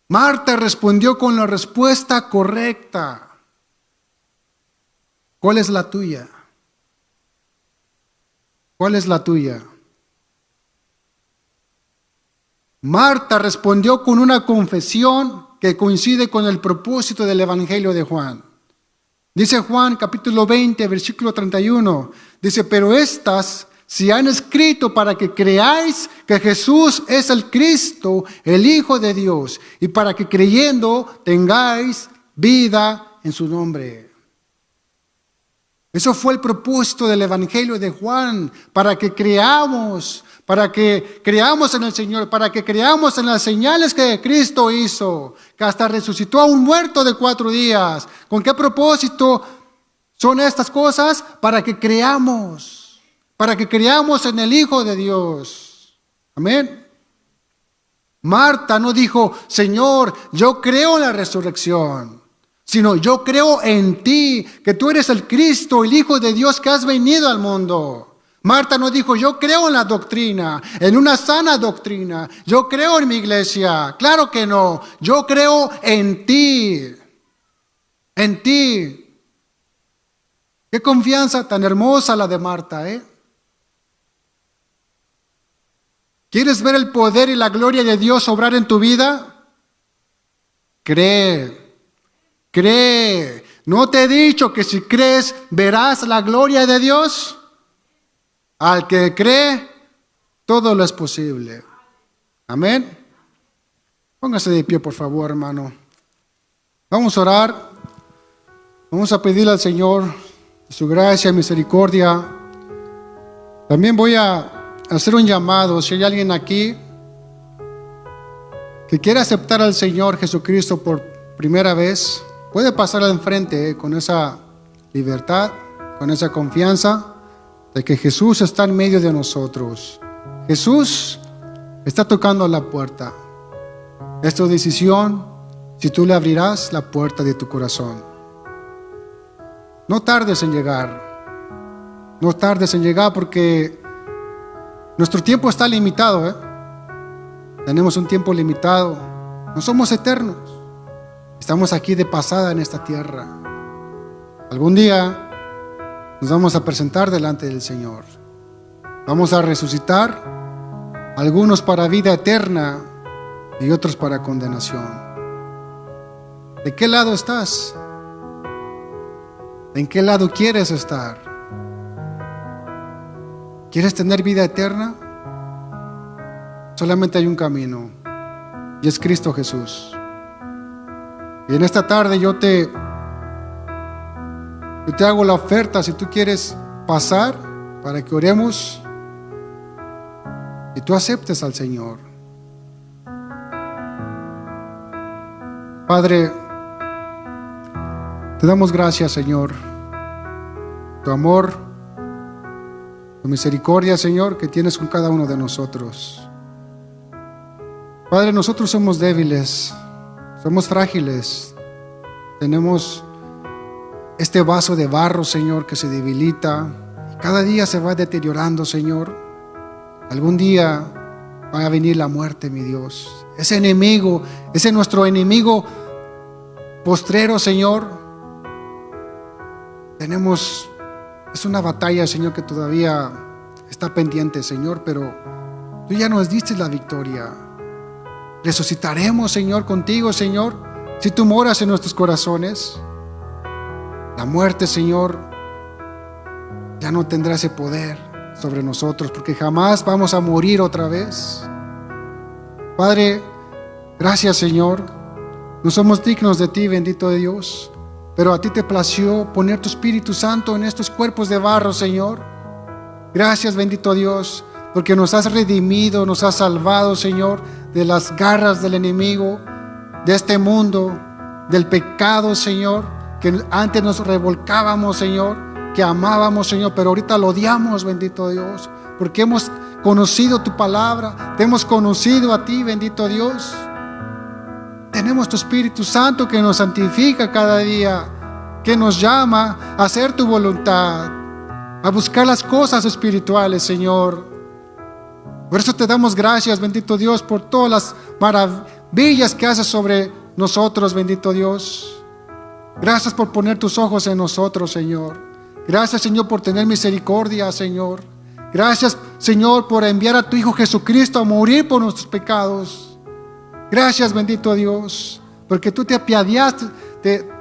Marta respondió con la respuesta correcta. ¿Cuál es la tuya? ¿Cuál es la tuya? Marta respondió con una confesión que coincide con el propósito del Evangelio de Juan. Dice Juan capítulo 20, versículo 31. Dice, pero estas se han escrito para que creáis que Jesús es el Cristo, el Hijo de Dios, y para que creyendo tengáis vida en su nombre. Eso fue el propósito del Evangelio de Juan, para que creamos en el Señor, para que creamos en las señales que Cristo hizo, que hasta resucitó a un muerto de 4 días. ¿Con qué propósito son estas cosas? Para que creamos en el Hijo de Dios. Amén. Marta no dijo, Señor, yo creo en la resurrección, sino yo creo en ti, que tú eres el Cristo, el Hijo de Dios que has venido al mundo. Marta no dijo, yo creo en la doctrina, en una sana doctrina, yo creo en mi iglesia. Claro que no, yo creo en ti, en ti. Qué confianza tan hermosa la de Marta, ¿eh? ¿Quieres ver el poder y la gloria de Dios obrar en tu vida? Cree, cree. ¿No te he dicho que si crees verás la gloria de Dios? Al que cree, todo lo es posible. Amén. Póngase de pie, por favor, hermano. Vamos a orar. Vamos a pedirle al Señor su gracia y misericordia. También voy a hacer un llamado. Si hay alguien aquí que quiere aceptar al Señor Jesucristo por primera vez, puede pasar al enfrente con esa libertad, con esa confianza de que Jesús está en medio de nosotros. Jesús está tocando la puerta. Es tu decisión si tú le abrirás la puerta de tu corazón. No tardes en llegar. No tardes en llegar porque nuestro tiempo está limitado, ¿eh? Tenemos un tiempo limitado. No somos eternos. Estamos aquí de pasada en esta tierra. Algún día nos vamos a presentar delante del Señor. Vamos a resucitar, algunos para vida eterna y otros para condenación. ¿De qué lado estás? ¿En qué lado quieres estar? ¿Quieres tener vida eterna? Solamente hay un camino, y es Cristo Jesús. Y en esta tarde yo te hago la oferta, si tú quieres pasar, para que oremos y tú aceptes al Señor. Padre, te damos gracias, Señor, tu amor, tu misericordia, Señor, que tienes con cada uno de nosotros. Padre, nosotros somos débiles, somos frágiles, tenemos este vaso de barro, Señor, que se debilita y cada día se va deteriorando, Señor. Algún día va a venir la muerte, mi Dios. Ese enemigo, ese nuestro enemigo postrero, Señor. Es una batalla, Señor, que todavía está pendiente, Señor, pero tú ya nos diste la victoria. Resucitaremos, Señor, contigo, Señor, si tú moras en nuestros corazones. La muerte, Señor, ya no tendrá ese poder sobre nosotros, porque jamás vamos a morir otra vez. Padre, gracias, Señor. No somos dignos de ti, bendito Dios, pero a ti te plació poner tu Espíritu Santo en estos cuerpos de barro, Señor. Gracias, bendito Dios, porque nos has redimido, nos has salvado, Señor, de las garras del enemigo, de este mundo, del pecado, Señor, que antes nos revolcábamos, Señor, que amábamos, Señor, pero ahorita lo odiamos, bendito Dios, porque hemos conocido tu palabra, te hemos conocido a ti, bendito Dios. Tenemos tu Espíritu Santo que nos santifica cada día, que nos llama a hacer tu voluntad, a buscar las cosas espirituales, Señor. Por eso te damos gracias, bendito Dios, por todas las maravillas que haces sobre nosotros, bendito Dios. Gracias por poner tus ojos en nosotros, Señor. Gracias, Señor, por tener misericordia, Señor. Gracias, Señor, por enviar a tu Hijo Jesucristo a morir por nuestros pecados. Gracias, bendito Dios, porque tú te apiadaste,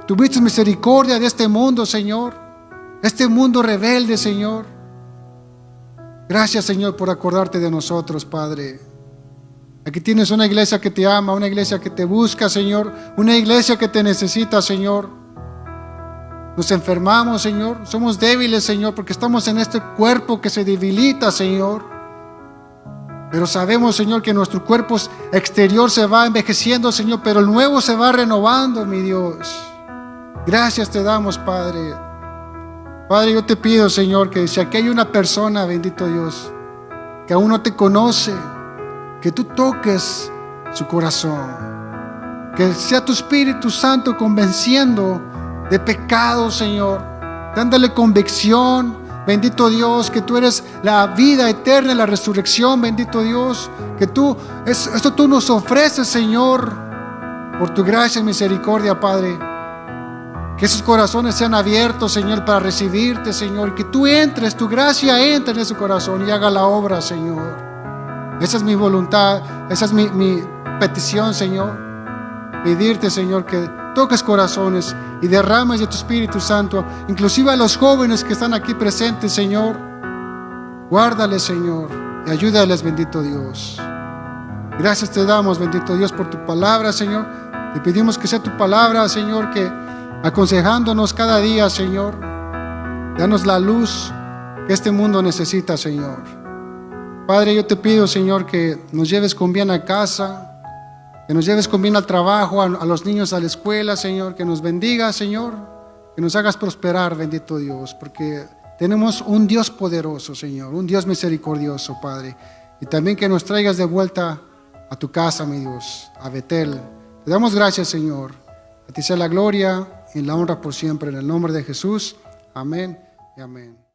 tuviste misericordia de este mundo, Señor. Este mundo rebelde, Señor. Gracias, Señor, por acordarte de nosotros, Padre. Aquí tienes una iglesia que te ama, una iglesia que te busca, Señor. Una iglesia que te necesita, Señor. Nos enfermamos, Señor. Somos débiles, Señor, porque estamos en este cuerpo que se debilita, Señor. Pero sabemos, Señor, que nuestro cuerpo exterior se va envejeciendo, Señor, pero el nuevo se va renovando, mi Dios. Gracias te damos, Padre. Padre, yo te pido, Señor, que si aquí hay una persona, bendito Dios, que aún no te conoce, que tú toques su corazón. Que sea tu Espíritu Santo convenciendo de pecado, Señor, dándole convicción, bendito Dios, que tú eres la vida eterna, la resurrección, bendito Dios, que esto tú nos ofreces, Señor, por tu gracia y misericordia, Padre. Que esos corazones sean abiertos, Señor, para recibirte, Señor, que tú entres, tu gracia entre en ese corazón y haga la obra, Señor. Esa es mi voluntad, esa es mi petición, Señor. Pedirte, Señor, que toques corazones y derrames de tu Espíritu Santo, inclusive a los jóvenes que están aquí presentes, Señor. Guárdales, Señor, y ayúdales, bendito Dios. Gracias te damos, bendito Dios, por tu palabra, Señor. Te pedimos que sea tu palabra, Señor, que aconsejándonos cada día, Señor, danos la luz que este mundo necesita, Señor. Padre, yo te pido, Señor, que nos lleves con bien a casa, que nos lleves con bien al trabajo, a los niños a la escuela, Señor, que nos bendiga, Señor, que nos hagas prosperar, bendito Dios, porque tenemos un Dios poderoso, Señor, un Dios misericordioso, Padre, y también que nos traigas de vuelta a tu casa, mi Dios, a Betel. Te damos gracias, Señor, a ti sea la gloria y la honra por siempre, en el nombre de Jesús, amén y amén.